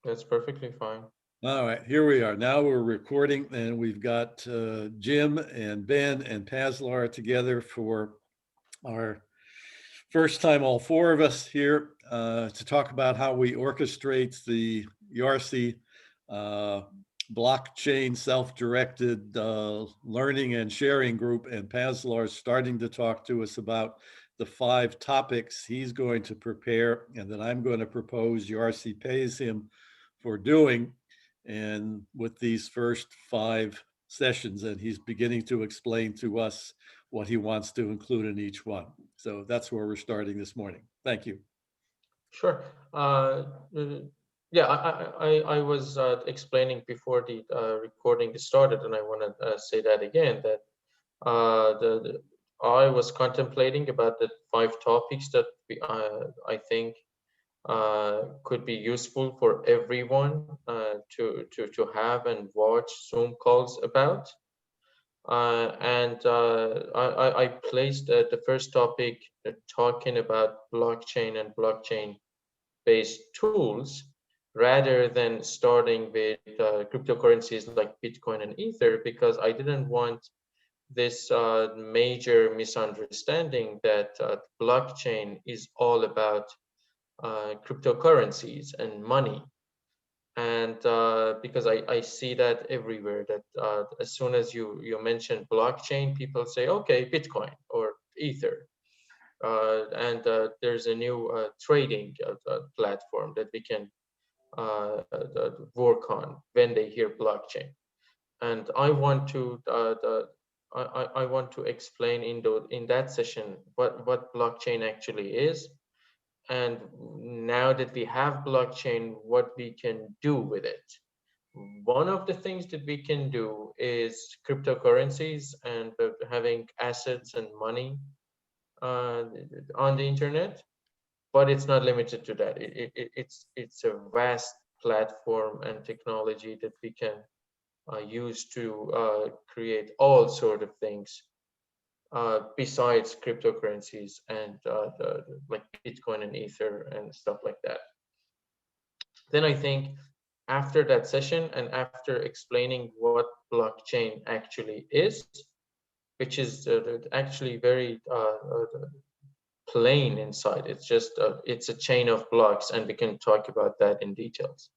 That's perfectly fine. All right, here we are. Now we're recording, and we've got Jim and Ben and Paslar together for our first time, all four of us here, to talk about how we orchestrate the YARcce blockchain self-directed learning and sharing group. And Paslar's starting to talk to us about the 5 topics he's going to prepare and that I'm going to propose YARcce pays him for doing. And with these first 5 sessions, and he's beginning to explain to us what he wants to include in each one. So that's where we're starting this morning. Thank you. Sure. Yeah, I was explaining before the recording started, and I want to say that again, that I was contemplating about the 5 topics that I think could be useful for everyone to have and watch Zoom calls about. I placed the first topic talking about blockchain and blockchain-based tools, rather than starting with cryptocurrencies like Bitcoin and Ether, because I didn't want this major misunderstanding that blockchain is all about cryptocurrencies and money. And because I see that everywhere, that as soon as you mention blockchain, people say, okay, Bitcoin or Ether. And there's a new trading platform that we can work on when they hear blockchain. And I want to I want to explain in that session what blockchain actually is, and now that we have blockchain, what we can do with it. One of the things that we can do is cryptocurrencies and having assets and money uh, on the internet, but it's not limited to that. It's a vast platform and technology that we can use to create all sort of things besides cryptocurrencies and like Bitcoin and Ether and stuff like that. Then I think after that session and after explaining what blockchain actually is, which is actually very plain inside, it's just it's a chain of blocks, and we can talk about that in details.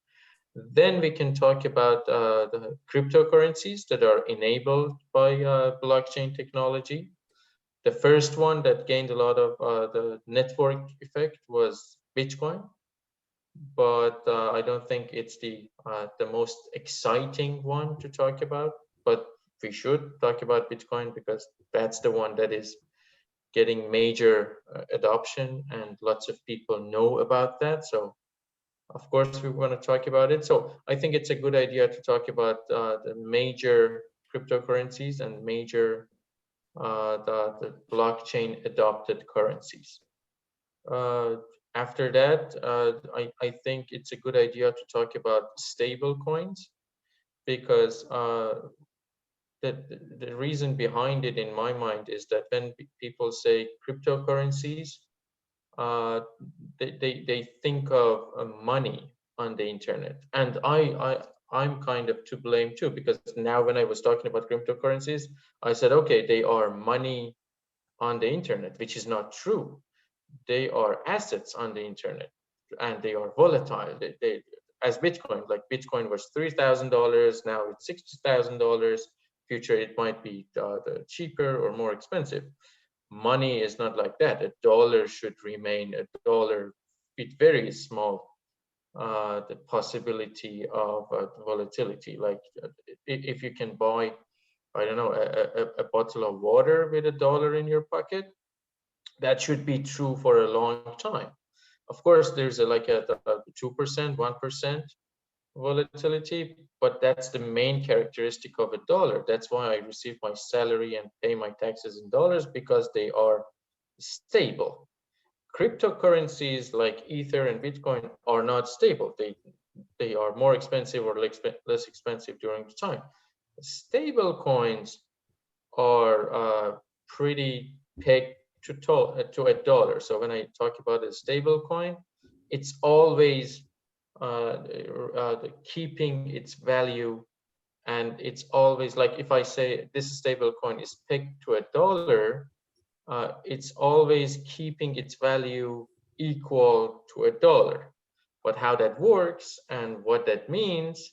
Then we can talk about the cryptocurrencies that are enabled by blockchain technology. The first one that gained a lot of the network effect was Bitcoin, but I don't think it's the most exciting one to talk about. But we should talk about Bitcoin because that's the one that is getting major adoption, and lots of people know about that. So of course we want to talk about it. So I think it's a good idea to talk about the major cryptocurrencies and major the blockchain adopted currencies. Uh, After that, I think it's a good idea to talk about stable coins, because the reason behind it in my mind is that when people say cryptocurrencies, uh, they think of money on the internet. And I'm kind of to blame too, because now when I was talking about cryptocurrencies, I said, okay, they are money on the internet, which is not true. They are assets on the internet, and they are volatile. As Bitcoin, like Bitcoin was $3,000, now it's $60,000. Future, it might be cheaper or more expensive. Money is not like that. A dollar should remain a dollar with very small the possibility of volatility. Like if you can buy, I don't know, a bottle of water with $1 in your pocket, that should be true for a long time. Of course, there's like a 2%, 1% volatility, but that's the main characteristic of a dollar. That's why I receive my salary and pay my taxes in dollars, because they are stable. Cryptocurrencies like Ether and Bitcoin are not stable. They are more expensive or less expensive during the time. Stable coins are pretty pegged to a dollar. So when I talk about a stable coin, it's always keeping its value. And it's always like, if I say this stable coin is pegged to $1, it's always keeping its value equal to $1. But how that works and what that means,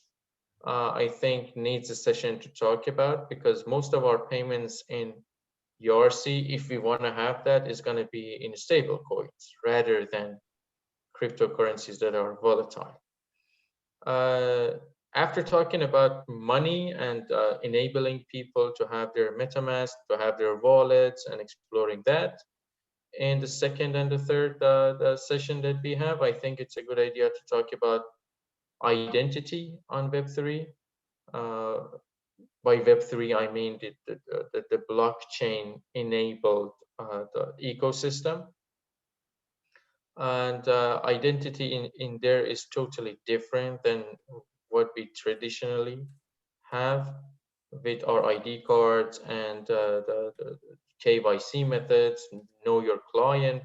I think needs a session to talk about, because most of our payments in YARcce, if we want to have that, is going to be in stable coins rather than cryptocurrencies that are volatile. After talking about money and enabling people to have their MetaMask, to have their wallets, and exploring that, in the second and the third the session that we have, I think it's a good idea to talk about identity on Web3. Uh, by Web3, I mean the blockchain enabled the ecosystem. And identity in there is totally different than what we traditionally have with our ID cards and the KYC methods, know your client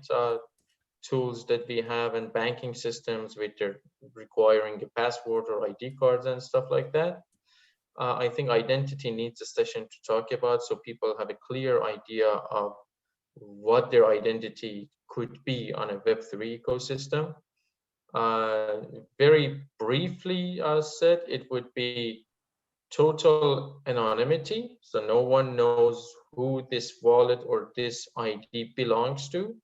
tools that we have, and banking systems which are requiring a password or ID cards and stuff like that. I think identity needs a session to talk about, so people have a clear idea of what their identity could be on a Web3 ecosystem. Very briefly said, it would be total anonymity, so no one knows who this wallet or this ID belongs to,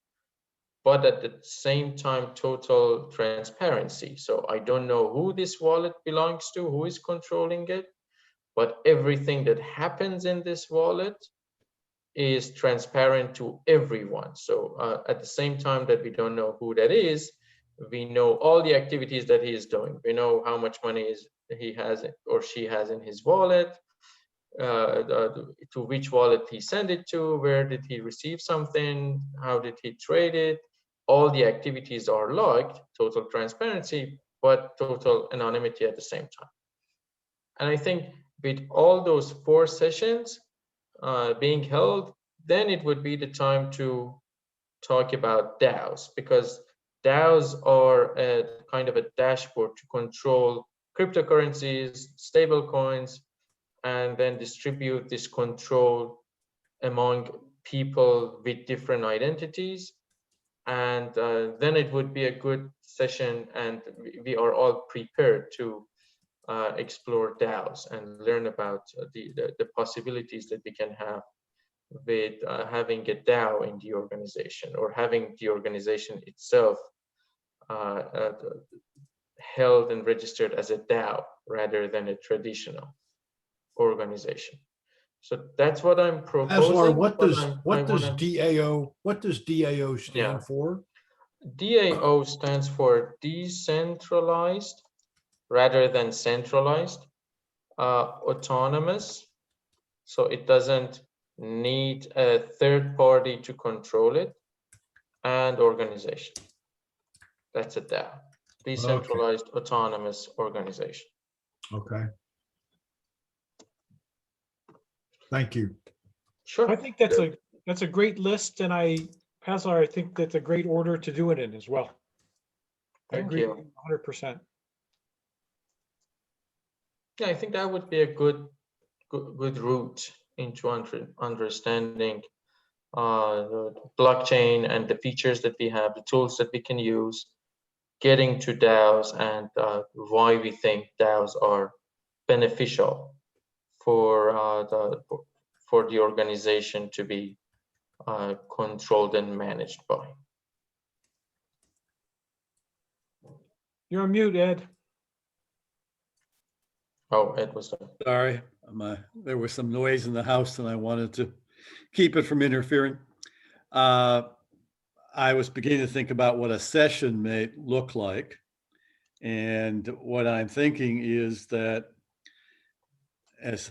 but at the same time, total transparency. So I don't know who this wallet belongs to, who is controlling it, but everything that happens in this wallet is transparent to everyone. So at the same time that we don't know who that is, we know all the activities that he is doing. We know how much money he has or she has in his wallet, to which wallet he sent it to, where did he receive something, how did he trade it. All the activities are logged, total transparency, but total anonymity at the same time. And I think with all those 4 sessions being held, then it would be the time to talk about DAOs, because DAOs are a kind of a dashboard to control cryptocurrencies, stable coins, and then distribute this control among people with different identities. And then it would be a good session, and we are all prepared to explore DAOs and learn about the possibilities that we can have with having a DAO in the organization, or having the organization itself uh, uh, held and registered as a DAO rather than a traditional organization. So that's what I'm Aslar, proposing. what But does I what does wanna, DAO yeah, stand for? DAO stands for decentralized rather than centralized, autonomous. So it doesn't need a third party to control it, and organization. That's a DAO, Okay, decentralized autonomous organization. okay. Thank you. Sure. I think that's a great list, and Paslar, I think that's a great order to do it in as well. I Thank agree you. with you 100%. Yeah, I think that would be a good route into understanding the blockchain and the features that we have, the tools that we can use, getting to DAOs, and why we think DAOs are beneficial for the organization to be controlled and managed by. You're on mute, Ed. Oh, Ed was there. Sorry, there was some noise in the house and I wanted to keep it from interfering. I was beginning to think about what a session may look like. And what I'm thinking is that, as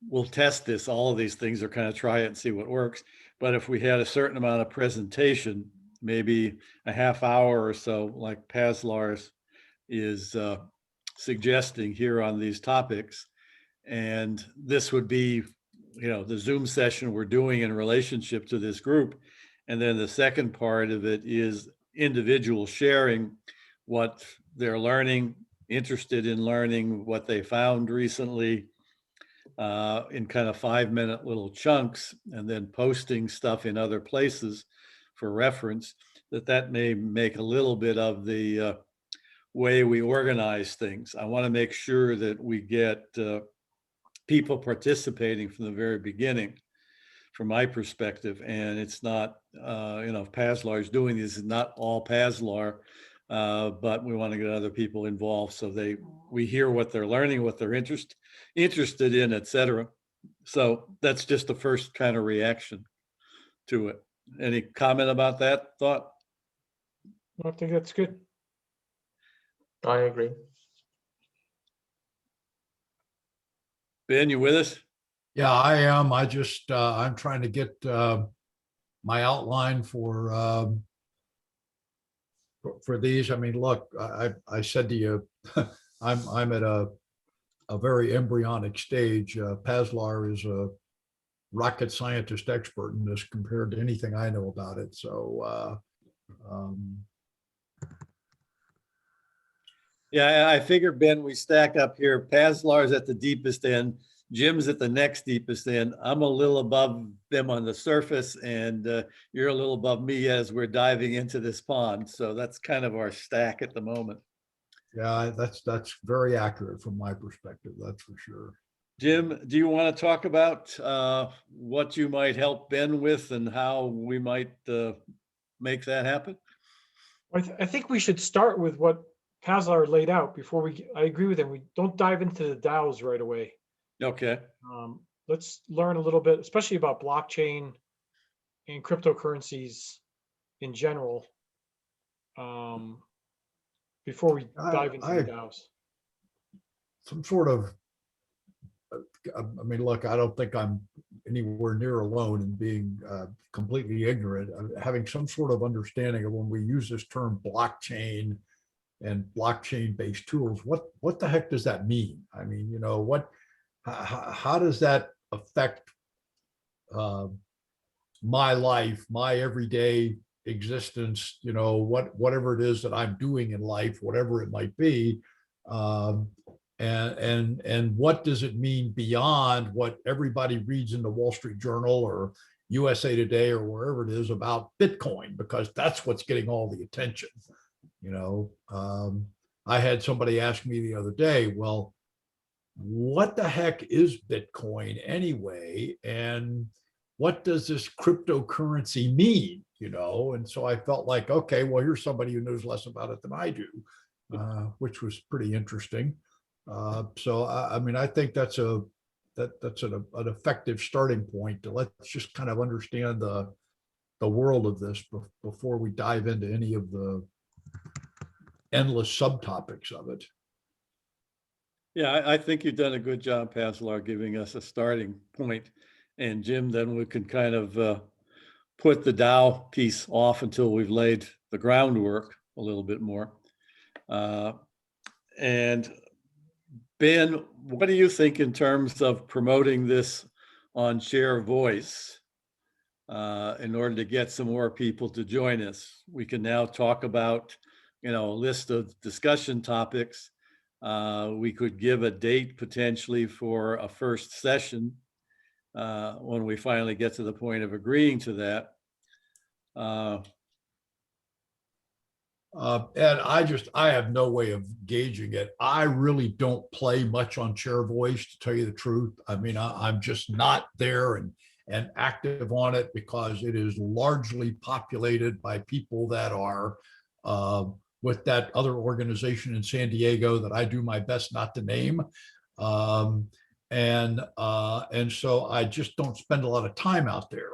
we'll test this, all of these things are kind of try it and see what works. But if we had a certain amount of presentation, maybe a half hour or so, like Paslar's is suggesting here on these topics, and this would be, the Zoom session we're doing in relationship to this group. And then the second part of it is individual sharing what they're learning, interested in learning what they found recently in kind of 5-minute little chunks, and then posting stuff in other places for reference, that may make a little bit of the way we organize things. I want to make sure that we get people participating from the very beginning, from my perspective. And it's not, if Paslar is doing this, it's not all Paslar, but we want to get other people involved so we hear what they're learning, what they're interested in, et cetera. So that's just the first kind of reaction to it. Any comment about that thought? I think that's good. I agree. Ben, you with us? Yeah, I am. I just, I'm trying to get my outline for these. I mean, look, I said to you, I'm at a very embryonic stage. Paslar is a rocket scientist expert in this compared to anything I know about it. So, Yeah, I figure, Ben, we stack up here. Paslar's at the deepest end. Jim's at the next deepest end. I'm a little above them on the surface, and you're a little above me as we're diving into this pond. So that's kind of our stack at the moment. yeah, that's very accurate from my perspective. That's for sure. Jim, do you want to talk about what you might help Ben with and how we might make that happen? I think we should start with what Paslar laid out before I agree with him. We don't dive into the DAOs right away. Okay. Let's learn a little bit, especially about blockchain and cryptocurrencies in general, before we dive into the DAOs. Some sort of, I mean, look, I don't think I'm anywhere near alone in being completely ignorant. Having some sort of understanding of when we use this term blockchain and blockchain-based tools, what the heck does that mean? I mean, how does that affect my life, my everyday existence, whatever it is that I'm doing in life, whatever it might be. And what does it mean beyond what everybody reads in the Wall Street Journal or USA Today or wherever it is about Bitcoin, because that's what's getting all the attention. I had somebody ask me the other day, well, what the heck is Bitcoin anyway? And what does this cryptocurrency mean? And so I felt like, okay, well, here's somebody who knows less about it than I do, which was pretty interesting. So I mean, I think that's an effective starting point to let's just kind of understand the world of this before we dive into any of the endless subtopics of it. Yeah, I think you've done a good job, Paslar, giving us a starting point. And Jim, then we can kind of put the DAO piece off until we've laid the groundwork a little bit more. And Ben, what do you think in terms of promoting this on Share Voice in order to get some more people to join us? We can now talk about, a list of discussion topics. We could give a date potentially for a first session when we finally get to the point of agreeing to that. And I have no way of gauging it. I really don't play much on Share Voice, to tell you the truth. I mean, I'm just not there and active on it because it is largely populated by people that are with that other organization in San Diego that I do my best not to name. And so I just don't spend a lot of time out there.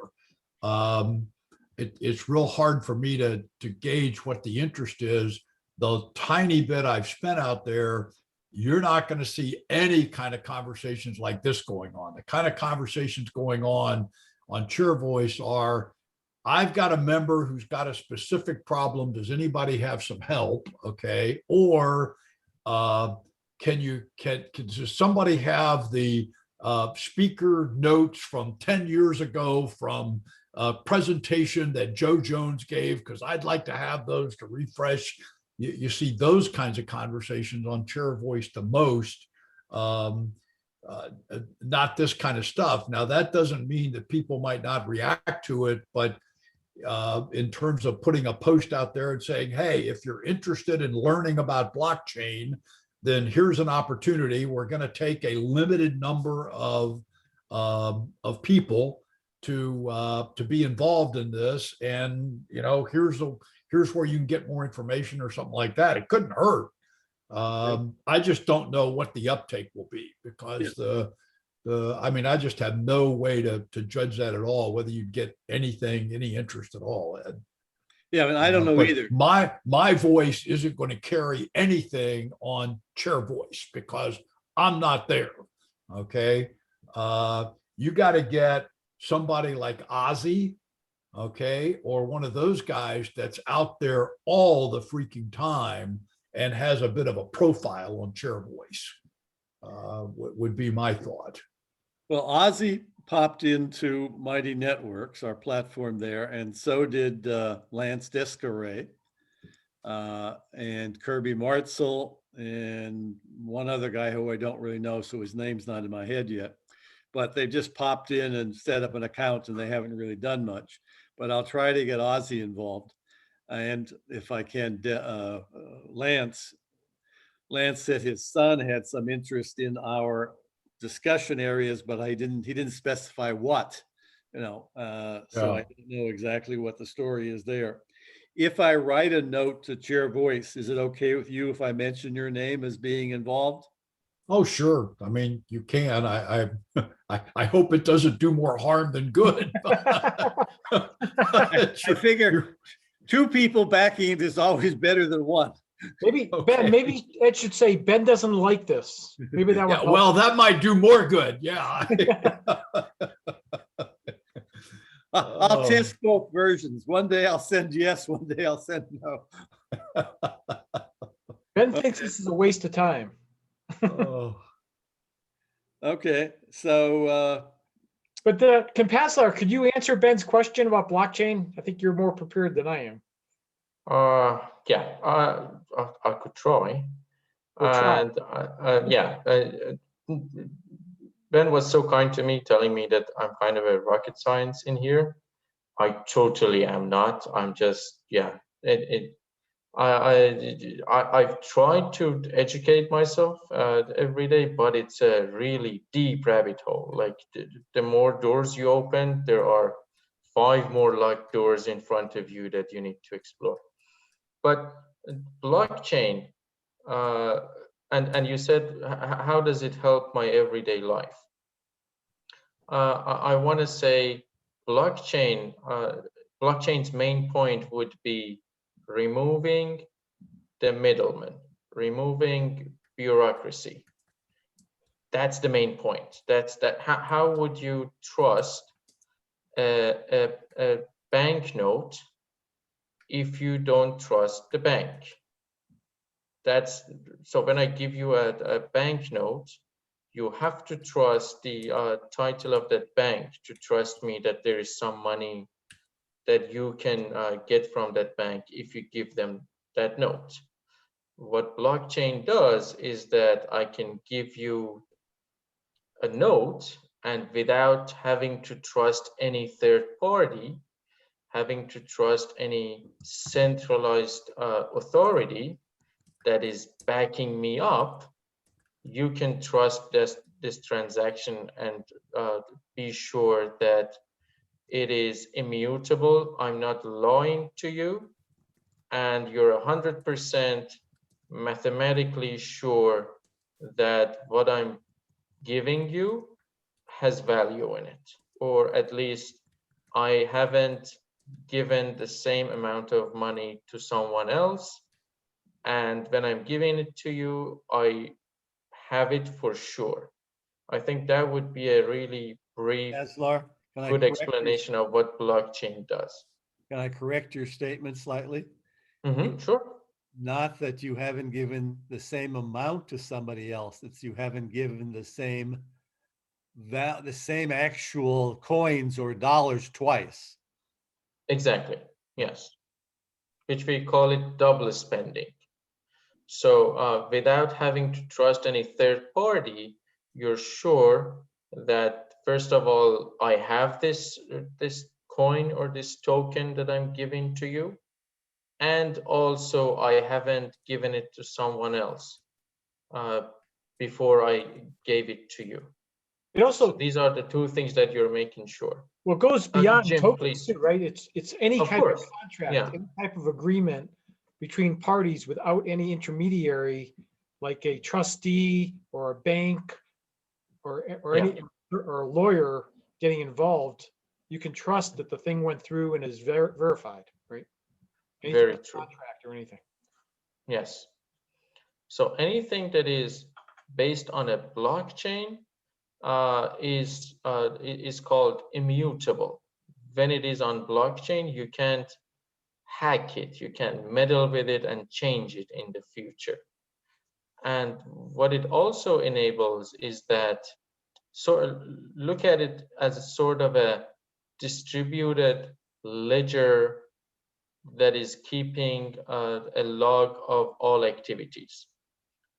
It's real hard for me to gauge what the interest is. The tiny bit I've spent out there, you're not going to see any kind of conversations like this going on. The kind of conversations going on Share Voice are, I've got a member who's got a specific problem. Does anybody have some help? Okay. Or can somebody have the speaker notes from 10 years ago from a presentation that Joe Jones gave? Because I'd like to have those to refresh you see those kinds of conversations on Chair Voice the most. Um, Not this kind of stuff. Now, that doesn't mean that people might not react to it, but in terms of putting a post out there and saying, hey, if you're interested in learning about blockchain, then here's an opportunity. We're going to take a limited number of people to be involved in this, and here's where you can get more information or something like that. It couldn't hurt. I just don't know what the uptake will be, because I just have no way to judge that at all, whether you get any interest at all, Ed. Yeah, I mean, I don't know But either. my voice isn't going to carry anything on Chair Voice because I'm not there. Okay. You got to get somebody like Ozzy, okay, or one of those guys that's out there all the freaking time and has a bit of a profile on Chair Voice, would be my thought. Well, Ozzy popped into Mighty Networks, our platform there, and so did Lance Descaray and Kirby Martzel and one other guy who I don't really know, so his name's not in my head yet. But they just popped in and set up an account, and they haven't really done much. But I'll try to get Ozzy involved. And if I can, Lance said his son had some interest in our discussion areas, but he didn't specify what, so I don't know exactly what the story is there. If I write a note to Chair Voice, is it okay with you if I mention your name as being involved? Oh, sure. I mean, you can. I hope it doesn't do more harm than good. I figure two people backing it is always better than one. Maybe Okay. Ben, maybe Ed should say Ben doesn't like this. Maybe that would help. Well, that might do more good. Yeah. I'll test both versions. One day I'll send yes, one day I'll send no. Ben thinks this is a waste of time. Okay, so But Compaslar, could you answer Ben's question about blockchain? I think you're more prepared than I am. Yeah, I could try. We'll try. And Ben was so kind to me, telling me that I'm kind of a rocket science in here. I totally am not. I'm just, I've tried to educate myself every day, but it's a really deep rabbit hole. Like the more doors you open, there are 5 more locked doors in front of you that you need to explore. But blockchain, and you said, how does it help my everyday life? I want to say blockchain's main point would be removing the middleman, removing bureaucracy. That's the main point. How would you trust a banknote if you don't trust the bank? So when I give you a banknote, you have to trust the title of that bank to trust me that there is some money that you can get from that bank if you give them that note. What blockchain does is that I can give you a note, and without having to trust any third party, having to trust any centralized authority that is backing me up, you can trust this transaction and be sure that it is immutable. I'm not lying to you, and you're 100% mathematically sure that what I'm giving you has value in it, or at least I haven't given the same amount of money to someone else, and when I'm giving it to you, I have it for sure. I think that would be a really brief, good explanation of what blockchain does. Can I correct your statement slightly? Sure. Not that you haven't given the same amount to somebody else, it's you haven't given the same actual coins or dollars twice. Exactly, yes. Which we call it double spending. So without having to trust any third party, you're sure that first of all, I have this coin or this token that I'm giving to you, and also I haven't given it to someone else uh, before I gave it to you. It So also, these are the two things that you're making sure. well, goes beyond Jim, tokens please. too, right? It's any Of kind of course. contract, Yeah. any type of agreement between parties without any intermediary, like a trustee or a bank or any or a lawyer getting involved. You can trust that the thing went through and is verified, right? Any type Very of true. contract or anything. Yes. So anything that is based on a blockchain is called immutable. When it is on blockchain, you can't hack it, you can meddle with it and change it in the future. And what it also enables is that, so look at it as a sort of a distributed ledger that is keeping a log of all activities.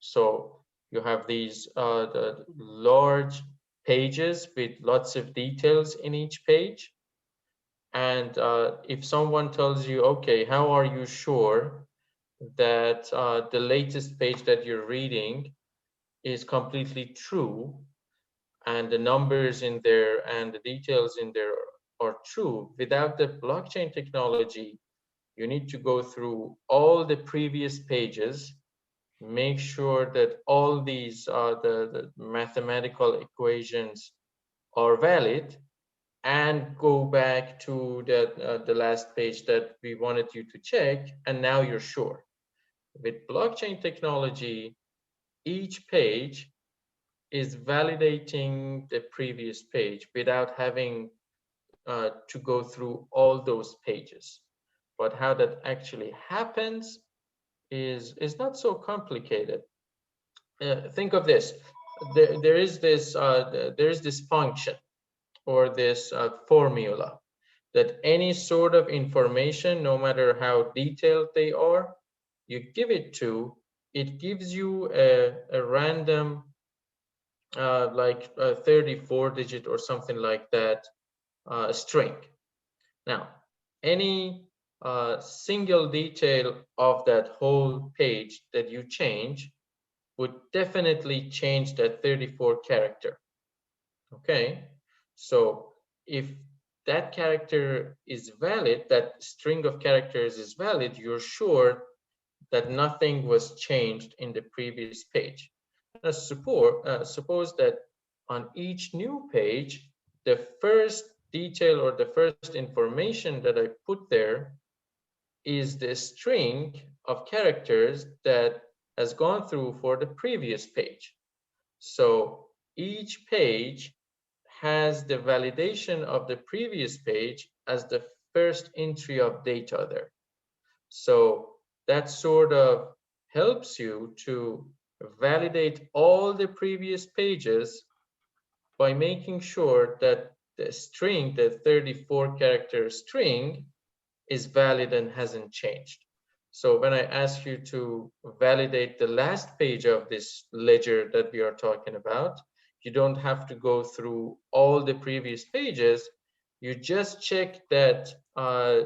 So you have these the large pages with lots of details in each page. And if someone tells you, okay, how are you sure that the latest page that you're reading is completely true, and the numbers in there and the details in there are true? Without the blockchain technology, you need to go through all the previous pages, make sure that all these the mathematical equations are valid, and go back to the last page that we wanted you to check, and now you're sure. With blockchain technology, each page is validating the previous page without having to go through all those pages. But how that actually happens is not so complicated. Think of this: there is this function or this formula that any sort of information, no matter how detailed they are, you give it to, it gives you a random like a 34 digit or something like that string. Now, any single detail of that whole page that you change would definitely change that 34 character. Okay, so if that character is valid, that string of characters is valid, you're sure that nothing was changed in the previous page. Now suppose that on each new page, the first detail or the first information that I put there is the string of characters that has gone through for the previous page. So each page has the validation of the previous page as the first entry of data there. So that sort of helps you to validate all the previous pages by making sure that the string, the 34 character string, is valid and hasn't changed. So when I ask you to validate the last page of this ledger that we are talking about, you don't have to go through all the previous pages. You just check that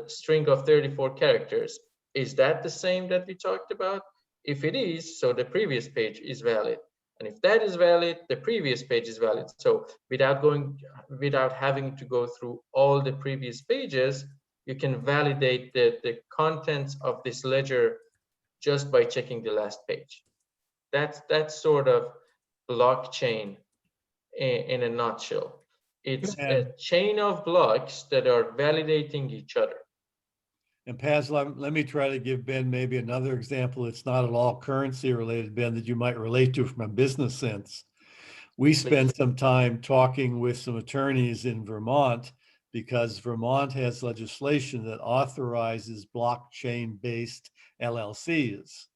string of 34 characters. Is that the same that we talked about? If it is, so the previous page is valid. And if that is valid, the previous page is valid. So without having to go through all the previous pages, you can validate the contents of this ledger just by checking the last page. That's sort of blockchain in a nutshell. It's a chain of blocks that are validating each other. And Paz, let me try to give Ben maybe another example. It's not at all currency related, Ben, that you might relate to from a business sense. We spent some time talking with some attorneys in Vermont because Vermont has legislation that authorizes blockchain-based LLCs.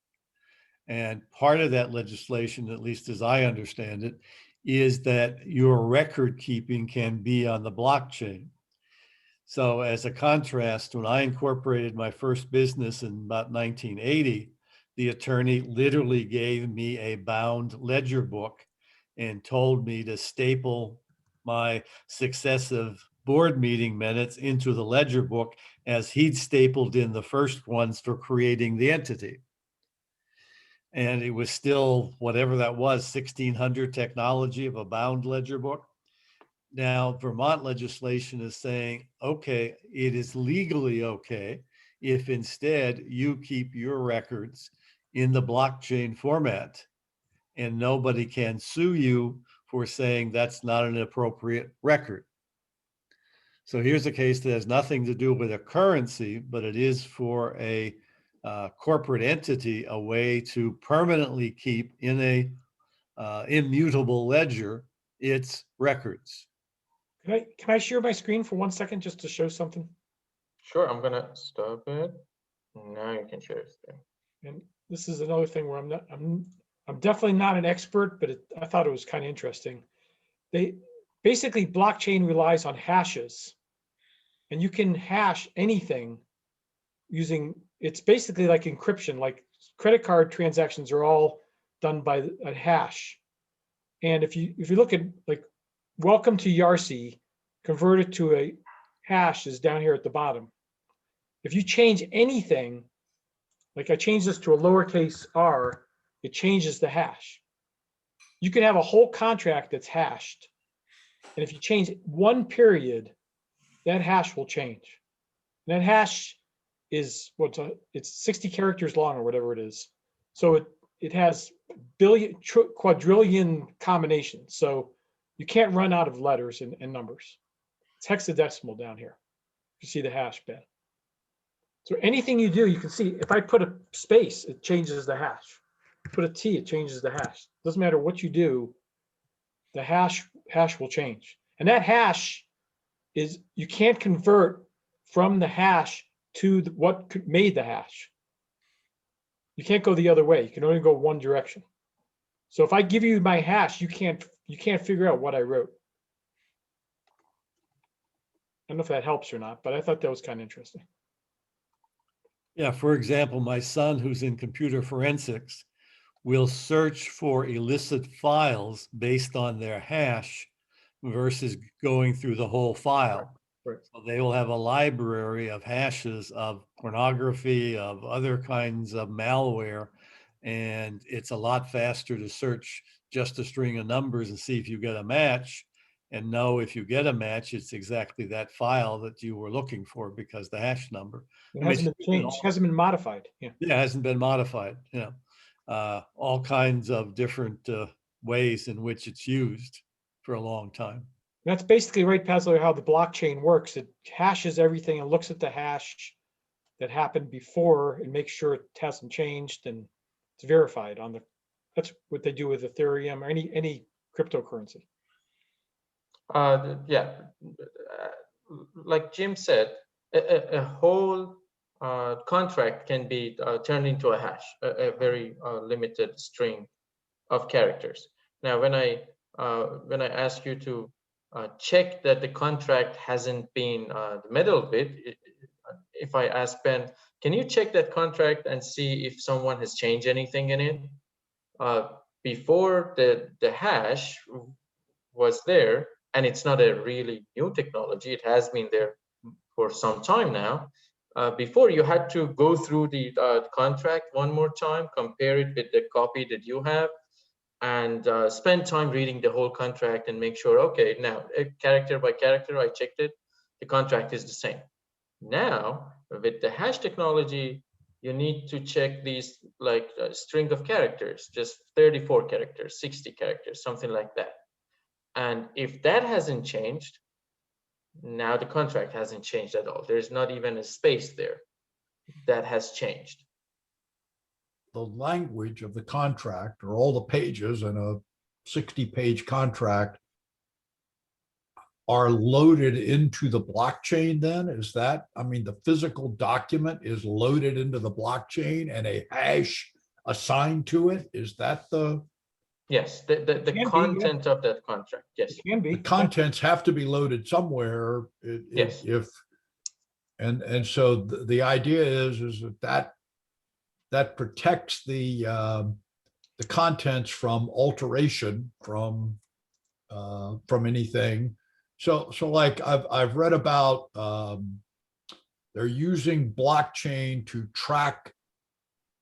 And part of that legislation, at least as I understand it, is that your record keeping can be on the blockchain. So as a contrast, when I incorporated my first business in about 1980, the attorney literally gave me a bound ledger book and told me to staple my successive board meeting minutes into the ledger book as he'd stapled in the first ones for creating the entity. And it was still whatever that was, 1600 technology of a bound ledger book. Now, Vermont legislation is saying, okay, it is legally okay if instead you keep your records in the blockchain format, and nobody can sue you for saying that's not an appropriate record. So here's a case that has nothing to do with a currency, but it is for a corporate entity, a way to permanently keep in a immutable ledger its records. Can I share my screen for 1 second just to show something? Sure, I'm gonna stop it. Now you can share screen. And this is another thing where I'm definitely not an expert, but I thought it was kind of interesting. They basically, blockchain relies on hashes, and you can hash anything using, it's basically like encryption, like credit card transactions are all done by a hash. And if you look at like welcome to YARcce, converted to a hash is down here at the bottom. If you change anything, like I changed this to a lowercase r, it changes the hash. You can have a whole contract that's hashed. And if you change one period, that hash will change. And that hash is it's 60 characters long or whatever it is. So it has quadrillion combinations. So you can't run out of letters and numbers. It's hexadecimal down here. You see the hash bed. So anything you do, you can see if I put a space, it changes the hash. Put a T, it changes the hash. Doesn't matter what you do, the hash will change. And that hash is, you can't convert from the hash to what made the hash. You can't go the other way. You can only go one direction. So if I give you my hash, you can't figure out what I wrote. I don't know if that helps or not, but I thought that was kind of interesting. Yeah, for example, my son, who's in computer forensics, will search for illicit files based on their hash versus going through the whole file. Right. So they will have a library of hashes of pornography, of other kinds of malware, and it's a lot faster to search just a string of numbers and see if you get a match, and know if you get a match, it's exactly that file that you were looking for because the hash number. It hasn't been changed, hasn't been modified. Yeah, it hasn't been modified. You know, all kinds of different ways in which it's used for a long time. That's basically right, Pazler, how the blockchain works. It hashes everything and looks at the hash that happened before and makes sure it hasn't changed and it's verified on the. That's what they do with Ethereum or any cryptocurrency. Yeah, like Jim said, a whole contract can be turned into a hash, a very limited string of characters. Now, when I ask you to check that the contract hasn't been meddled with, if I ask Ben, can you check that contract and see if someone has changed anything in it? Before the hash was there, and it's not a really new technology, it has been there for some time now. Before, you had to go through the contract one more time, compare it with the copy that you have, and spend time reading the whole contract and make sure, okay, now character by character, I checked it, the contract is the same. Now, with the hash technology, you need to check these like a string of characters, just 34 characters, 60 characters, something like that. And if that hasn't changed, now the contract hasn't changed at all. There's not even a space there. That has changed. The language of the contract, or all the pages in a 60-page contract, are loaded into the blockchain then? Is that, I mean, the physical document is loaded into the blockchain and a hash assigned to it? Is that the? Yes, the content of that contract, yes. It can be. The contents have to be loaded somewhere. Yes. And so the idea is that that protects the contents from alteration from anything. So like I've read about they're using blockchain to track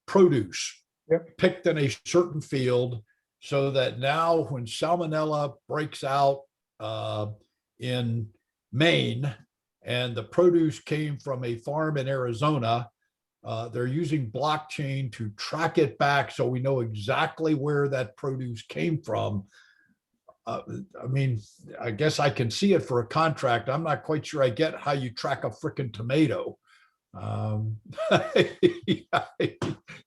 produce picked in a certain field, so that now when salmonella breaks out in Maine and the produce came from a farm in Arizona, they're using blockchain to track it back so we know exactly where that produce came from. I mean, I guess I can see it for a contract. I'm not quite sure I get how you track a freaking tomato.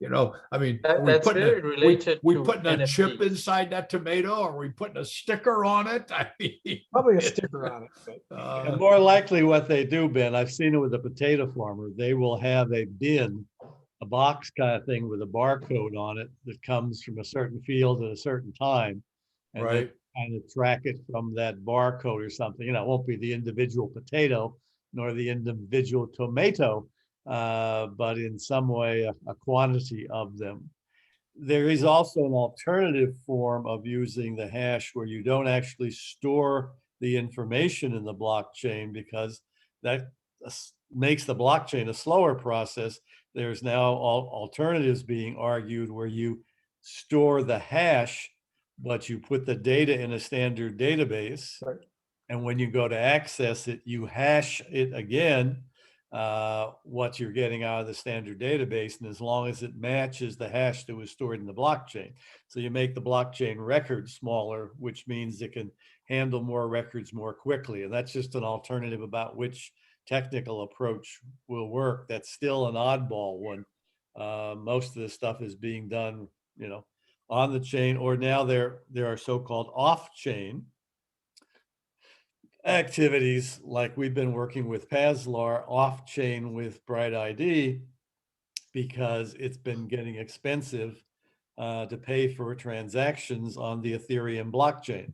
You know, I mean, That's very related we to putting a chip NFTs. inside that tomato? Are we putting a sticker on it? I mean, Probably a sticker on it, but And more likely what they do, Ben, I've seen it with a potato farmer, they will have a bin, a box kind of thing with a barcode on it that comes from a certain field at a certain time. And they right. kind of track it from that barcode or something. You know, it won't be the individual potato nor the individual tomato, but in some way a quantity of them. There is also an alternative form of using the hash where you don't actually store the information in the blockchain, because that makes the blockchain a slower process. There's now alternatives being argued where you store the hash, but you put the data in a standard database. Right. And when you go to access it, you hash it again, what you're getting out of the standard database. And as long as it matches the hash that was stored in the blockchain. So you make the blockchain record smaller, which means it can handle more records more quickly. And that's just an alternative about which technical approach will work. That's still an oddball one. Most of this stuff is being done, you know, on the chain, or now there are so-called off-chain activities, like we've been working with Paslar off-chain with BrightID, because it's been getting expensive to pay for transactions on the Ethereum blockchain.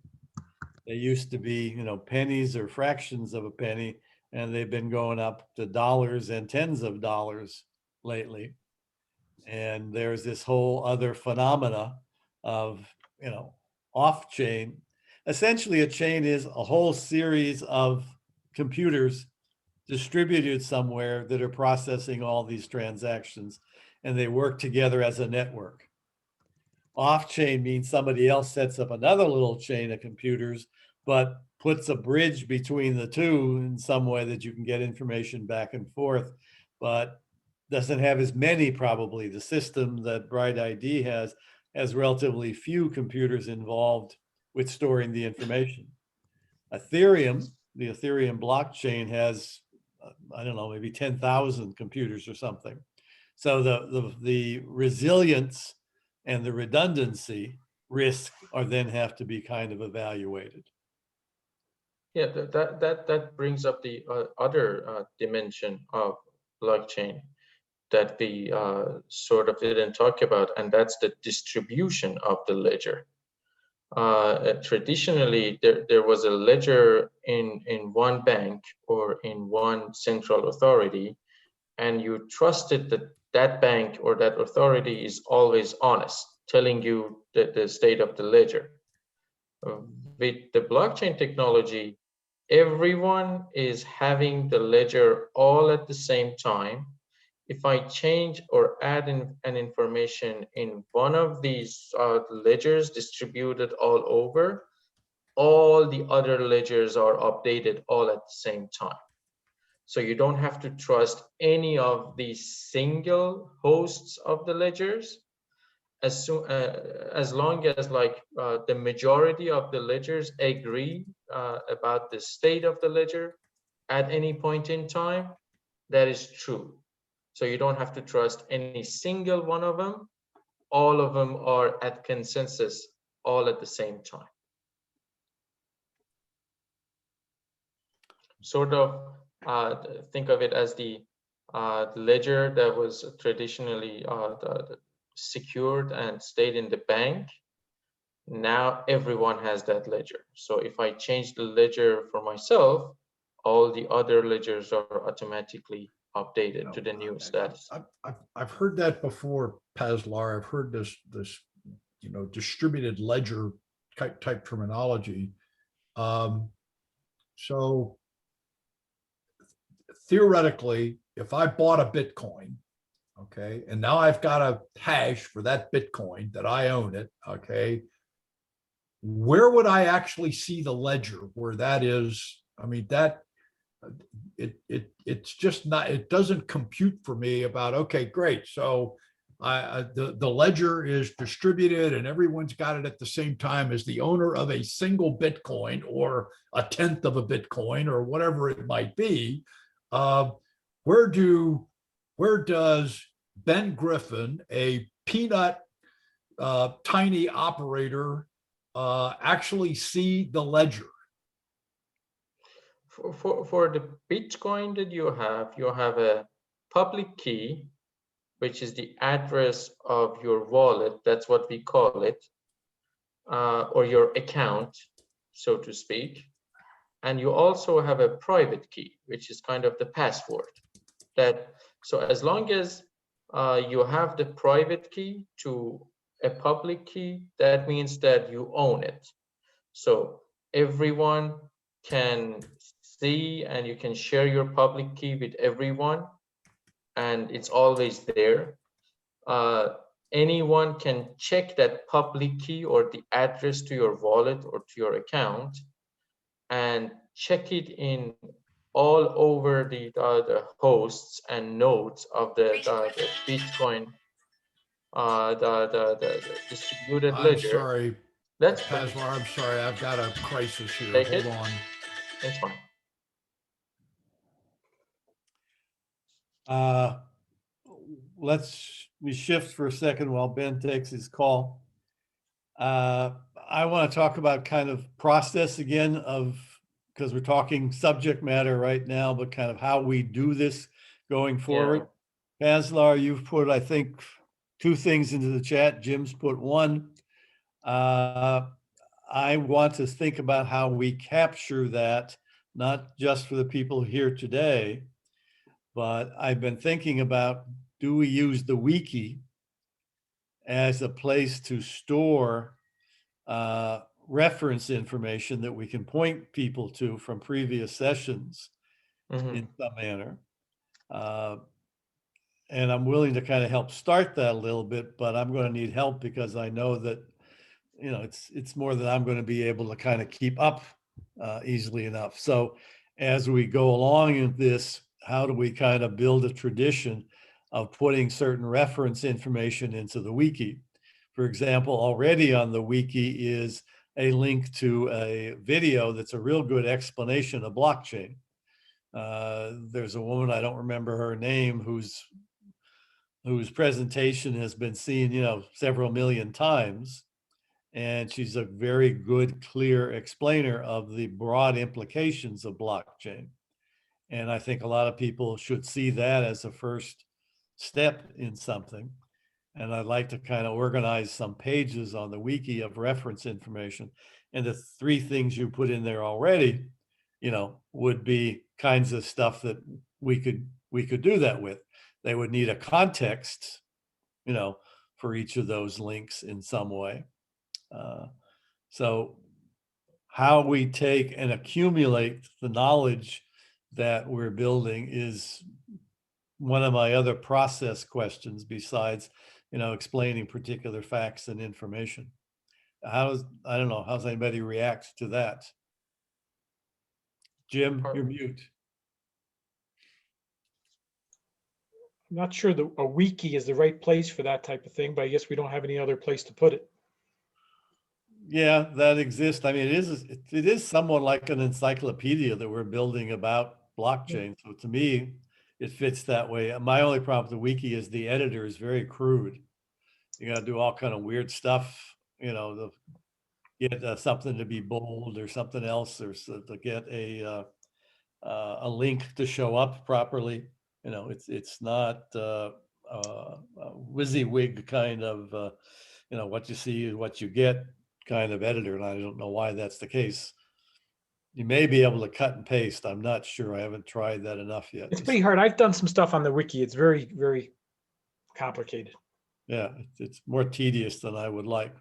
They used to be, you know, pennies or fractions of a penny, and they've been going up to dollars and tens of dollars lately. And there's this whole other phenomena of, you know, off-chain. Essentially, a chain is a whole series of computers distributed somewhere that are processing all these transactions, and they work together as a network. Off-chain means somebody else sets up another little chain of computers, but puts a bridge between the two in some way that you can get information back and forth, but doesn't have as many, probably. The system that BrightID has relatively few computers involved with storing the information. Ethereum, the Ethereum blockchain has, I don't know, maybe 10,000 computers or something. So the resilience and the redundancy risk are then have to be kind of evaluated. Yeah, that brings up the other dimension of blockchain that we sort of didn't talk about, and that's the distribution of the ledger. Traditionally, there was a ledger in one bank or in one central authority, and you trusted that that bank or that authority is always honest, telling you the state of the ledger. With the blockchain technology, everyone is having the ledger all at the same time. If I change or add in an information in one of these ledgers distributed all over, all the other ledgers are updated all at the same time. So you don't have to trust any of these single hosts of the ledgers. As long as the majority of the ledgers agree about the state of the ledger at any point in time, that is true. So you don't have to trust any single one of them. All of them are at consensus all at the same time. Sort of think of it as the ledger that was traditionally secured and stayed in the bank. Now everyone has that ledger. So if I change the ledger for myself, all the other ledgers are automatically updated to the new status. I've heard that before, Paslar. I've heard this, distributed ledger type terminology. So theoretically, if I bought a Bitcoin, okay, and now I've got a hash for that Bitcoin that I own it, okay, where would I actually see the ledger where that is? I mean, that it's just not, it doesn't compute for me about, okay, great. So the ledger is distributed and everyone's got it at the same time as the owner of a single Bitcoin or a tenth of a Bitcoin or whatever it might be. Where does Ben Griffin, a peanut tiny operator, actually see the ledger? For the Bitcoin that you have a public key, which is the address of your wallet. That's what we call it, or your account, so to speak. And you also have a private key, which is kind of the password. So as long as you have the private key to a public key, that means that you own it. So everyone can see, and you can share your public key with everyone, and it's always there. Anyone can check that public key or the address to your wallet or to your account and check it in all over the hosts and nodes of the Bitcoin, the distributed I'm ledger. sorry, That's Paslar, I'm sorry, I've got a crisis here. Take Hold it. on. It's fine. We shift for a second while Ben takes his call. I want to talk about kind of process again because we're talking subject matter right now, but kind of how we do this going forward. Paslar, you've put, I think, 2 things into the chat. Jim's put 1. I want to think about how we capture that, not just for the people here today, but I've been thinking about, do we use the wiki as a place to store reference information that we can point people to from previous sessions in some manner? And I'm willing to kind of help start that a little bit, but I'm going to need help because I know that, it's more than I'm going to be able to kind of keep up easily enough. So as we go along in this, how do we kind of build a tradition of putting certain reference information into the wiki? For example, already on the wiki is a link to a video that's a real good explanation of blockchain. There's a woman, I don't remember her name, whose presentation has been seen, several million times. And she's a very good, clear explainer of the broad implications of blockchain. And I think a lot of people should see that as a first step in something. And I'd like to kind of organize some pages on the wiki of reference information. And the 3 things you put in there already, would be kinds of stuff that we could do that with. They would need a context, for each of those links in some way. So how we take and accumulate the knowledge that we're building is one of my other process questions besides, explaining particular facts and information. I don't know, how's anybody react to that? Jim, you're mute. I'm not sure that a wiki is the right place for that type of thing, but I guess we don't have any other place to put it. Yeah, that exists. I mean, it is somewhat like an encyclopedia that we're building about blockchain. So to me, it fits that way. My only problem with the wiki is the editor is very crude. You got to do all kind of weird stuff, to get something to be bold or something else, or to get a link to show up properly. It's not a WYSIWYG kind of, what you see is what you get kind of editor, and I don't know why that's the case. You may be able to cut and paste. I'm not sure. I haven't tried that enough yet. It's pretty hard. I've done some stuff on the wiki. It's very, very complicated. Yeah, it's more tedious than I would like.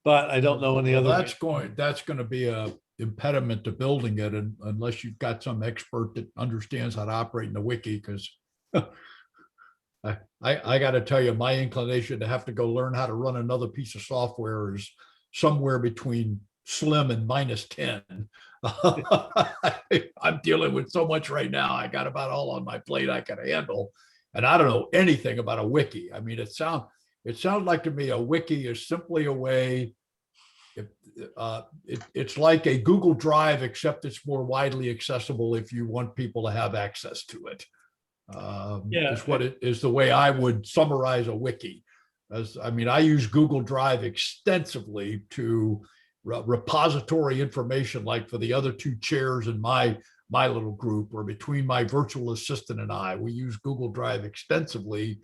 But I don't know any Well, other. that's going to be a impediment to building it, unless you've got some expert that understands how to operate in the wiki. Because I got to tell you, my inclination to have to go learn how to run another piece of software is somewhere between slim and -10. I'm dealing with so much right now. I got about all on my plate I can handle, and I don't know anything about a wiki. I mean, it sounds like to me a wiki is simply a way. It's like a Google Drive, except it's more widely accessible if you want people to have access to it. Yeah. Is what it is, the way I would summarize a wiki. I mean, I use Google Drive extensively to repository information, like for the other two chairs in my little group, or between my virtual assistant and I, we use Google Drive extensively,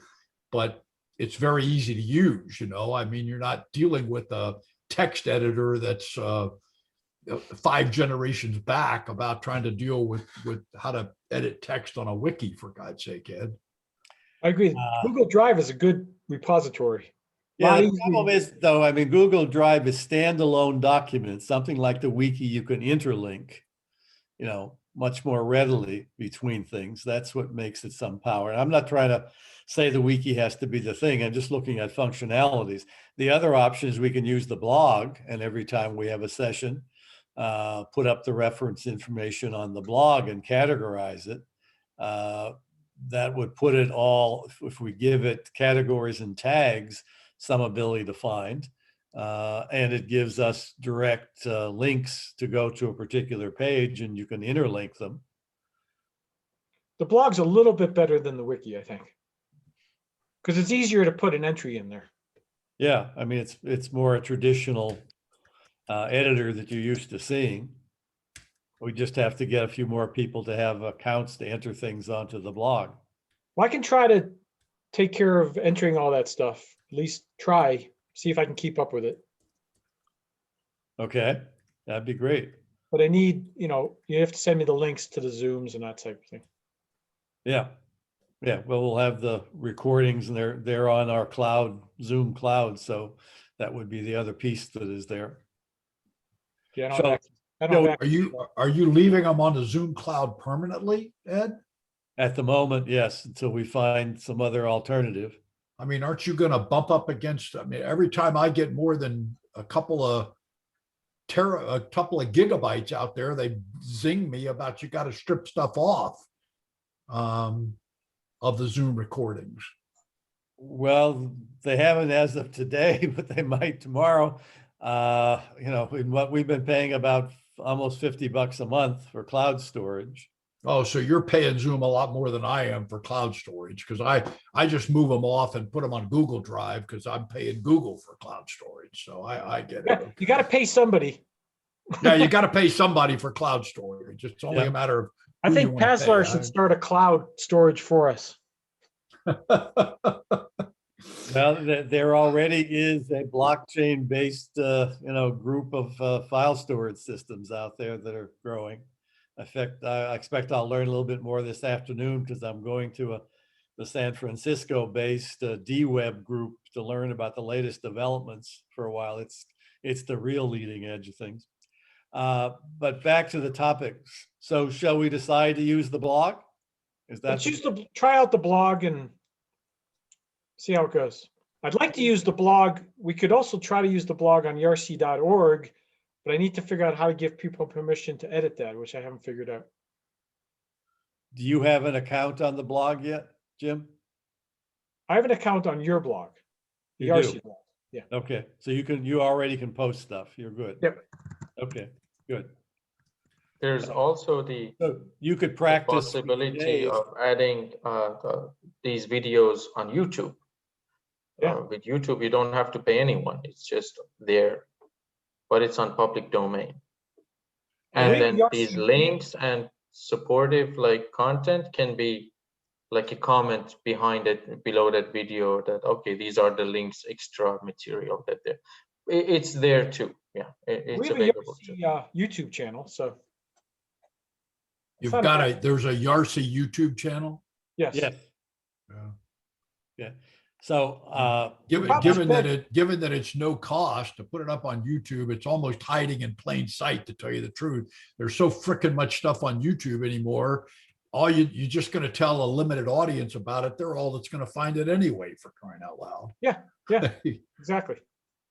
but it's very easy to use. I mean, you're not dealing with a text editor that's 5 generations back about trying to deal with how to edit text on a wiki, for God's sake, Ed. I agree. Google Drive is a good repository. Yeah, the problem is, though, I mean, Google Drive is standalone documents, something like the wiki you can interlink, much more readily between things. That's what makes it some power. And I'm not trying to say the wiki has to be the thing. I'm just looking at functionalities. The other option is we can use the blog, and every time we have a session, put up the reference information on the blog and categorize it. That would put it all, if we give it categories and tags, some ability to find, and it gives us direct links to go to a particular page, and you can interlink them. The blog's a little bit better than the wiki, I think, because it's easier to put an entry in there. Yeah, I mean, it's more a traditional editor that you're used to seeing. We just have to get a few more people to have accounts to enter things onto the blog. Well, I can try to take care of entering all that stuff. At least try, see if I can keep up with it. Okay, that'd be great. But I need, you have to send me the links to the Zooms and that type of thing. Yeah. Yeah, well, we'll have the recordings, and they're on our cloud, Zoom cloud, so that would be the other piece that is there. Yeah, So, are you leaving them on the Zoom cloud permanently, Ed? At the moment, yes, until we find some other alternative. I mean, aren't you going to bump up against? I mean, every time I get more than a couple of gigabytes out there, they zing me about you got to strip stuff off of the Zoom recordings. Well, they haven't as of today, but they might tomorrow. In what we've been paying about almost $50 a month for cloud storage. Oh, so you're paying Zoom a lot more than I am for cloud storage, because I just move them off and put them on Google Drive because I'm paying Google for cloud storage. So I get it. Okay. You got to pay somebody. Yeah, you got to pay somebody for cloud storage. It's only a matter of. I think Paslar should start a cloud storage for us. Well, there already is a blockchain-based, group of file storage systems out there that are growing. In fact, I expect I'll learn a little bit more this afternoon, because I'm going to the San Francisco-based DWeb group to learn about the latest developments for a while. It's the real leading edge of things. But back to the topics. So, shall we decide to use the blog? Let's try out the blog and see how it goes. I'd like to use the blog. We could also try to use the blog on YARcce.org, but I need to figure out how to give people permission to edit that, which I haven't figured out. Do you have an account on the blog yet, Jim? I have an account on your blog, the You YARcce do? blog. Yeah. Okay, so you already can post stuff. You're good. Yep. Okay, good. There's also the So you could practice possibility of adding these videos on YouTube. Yeah. With YouTube, you don't have to pay anyone. It's just there, but it's on public domain. And then these links and supportive content can be like a comment behind it, below that video, that okay, these are the links, extra material that there. It's there too. Yeah, We it's have a available too. YARcce, YouTube channel, so You've not got bad. there's a YARcce YouTube channel. yes. Yes, Yeah. yeah. So, Given been- that it's no cost to put it up on YouTube, it's almost hiding in plain sight, to tell you the truth. There's so freaking much stuff on YouTube anymore. All you're just going to tell a limited audience about it. They're all that's going to find it anyway, for crying out loud. Yeah, exactly.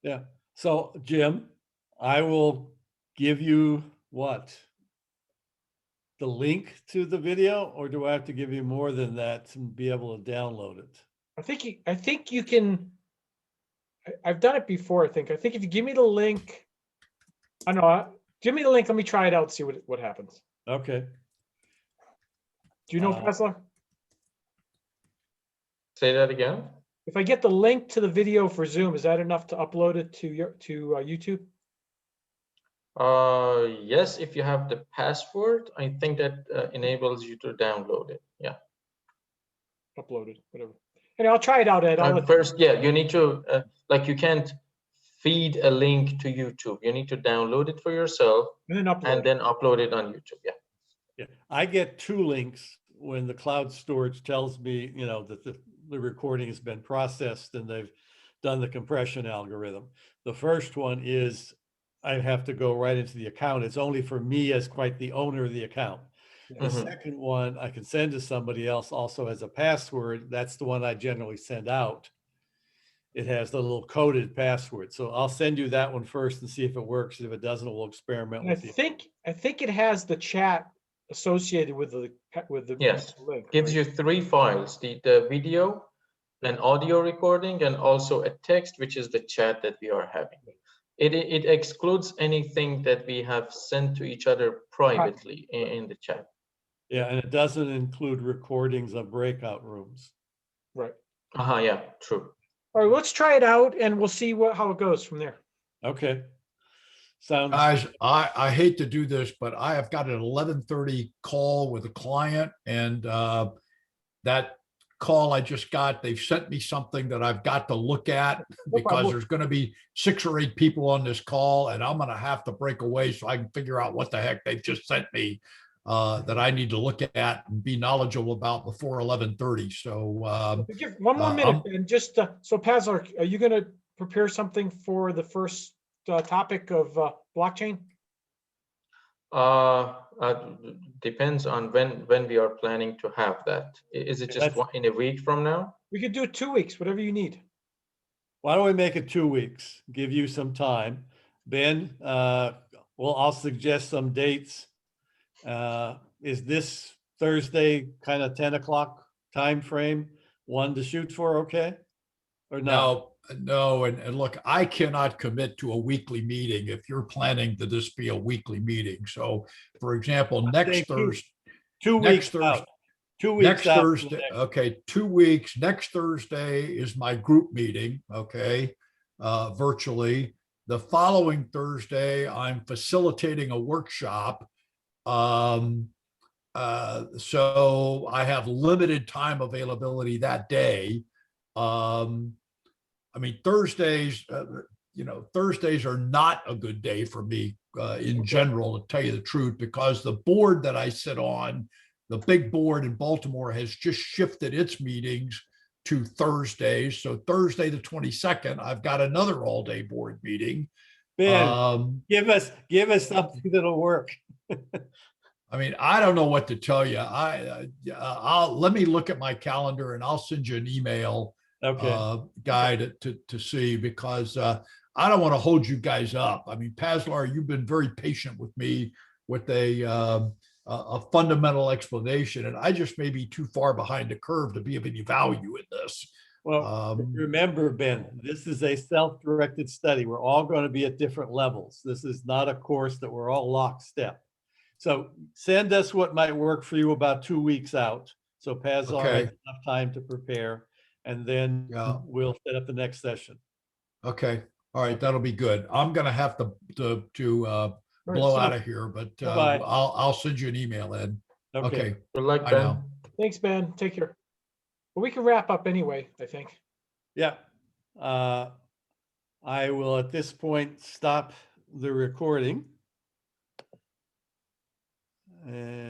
yeah. So Jim, I will give you what? The link to the video, or do I have to give you more than that to be able to download it? I think you can. I've done it before. I think if you give me the link, I know. Give me the link. Let me try it out. See what happens. Okay. Do you know, Uh, Pasla? Say that again. If I get the link to the video for Zoom, is that enough to upload it to YouTube? Yes, if you have the password, I think that enables you to download it. Yeah. Upload it, whatever. And I'll try it out, Ed. I'll let First, yeah, you need to like you can't feed a link to YouTube. You need to download it for yourself and then upload. and then upload it on YouTube. Yeah. Yeah, I get 2 links when the cloud storage tells me, you know, that the recording has been processed and they've done the compression algorithm. The first one is I have to go right into the account. It's only for me as quite the owner of the account. The Mhm. second one I can send to somebody else also as a password. That's the one I generally send out. It has the little coded password. So I'll send you that one first and see if it works. If it doesn't, we'll experiment And I with you. think it has the chat associated with the Yes. link. Gives right? you 3 files: the video, an audio recording, and also a text, which is the chat that we are having. It excludes anything that we have sent to each other privately in the chat. Yeah, and it doesn't include recordings of breakout rooms. Right. Yeah, true. All right, let's try it out and we'll see how it goes from there. Okay. Sounds Guys, I hate to do this, but I have got an 11:30 call with a client, and that call I just got, they've sent me something that I've got to look at No because problem. there's going to be 6 or 8 people on this call, and I'm going to have to break away so I can figure out what the heck they've just sent me that I need to look at and be knowledgeable about before 11:30. So Give one more minute, I'm- and just so Paslar, are you going to prepare something for the first topic of blockchain? Depends on when we are planning to have that. Is it just in a week from now? We could do it 2 weeks, whatever you need. Why don't we make it 2 weeks? Give you some time. Ben, well, I'll suggest some dates. Is this Thursday kind of 10 o'clock time frame one to shoot for? Okay, or not? No, and look, I cannot commit to a weekly meeting if you're planning to this be a weekly meeting. So, for example, next Thursday, 2 weeks out. 2 weeks next out. Thursday, okay, 2 weeks. Next Thursday is my group meeting, okay, virtually. The following Thursday, I'm facilitating a workshop. So I have limited time availability that day. I mean, Thursdays, Thursdays are not a good day for me in general, to tell you the truth, because the board that I sit on, the big board in Baltimore, has just shifted its meetings to Thursdays. So Thursday, the 22nd, I've got another all-day board meeting. Ben, give us something that'll work. I mean, I don't know what to tell you. I'll let me look at my calendar and I'll send you an email, guide to see, because I don't want to hold you guys up. I mean, Paslar, you've been very patient with me with a fundamental explanation, and I just may be too far behind the curve to be of any value in this. Well, remember, Ben, this is a self-directed study. We're all going to be at different levels. This is not a course that we're all lockstep. So send us what might work for you about 2 weeks out. So Paslar has enough time to prepare, and then we'll set up the next session. Okay. All right. That'll be good. I'm going to have to blow out of here, but I'll send you an email, Ed. Okay. Good luck, Ben. Thanks, Ben. Take care. Well, we can wrap up anyway, I think. Yeah. I will at this point stop the recording. And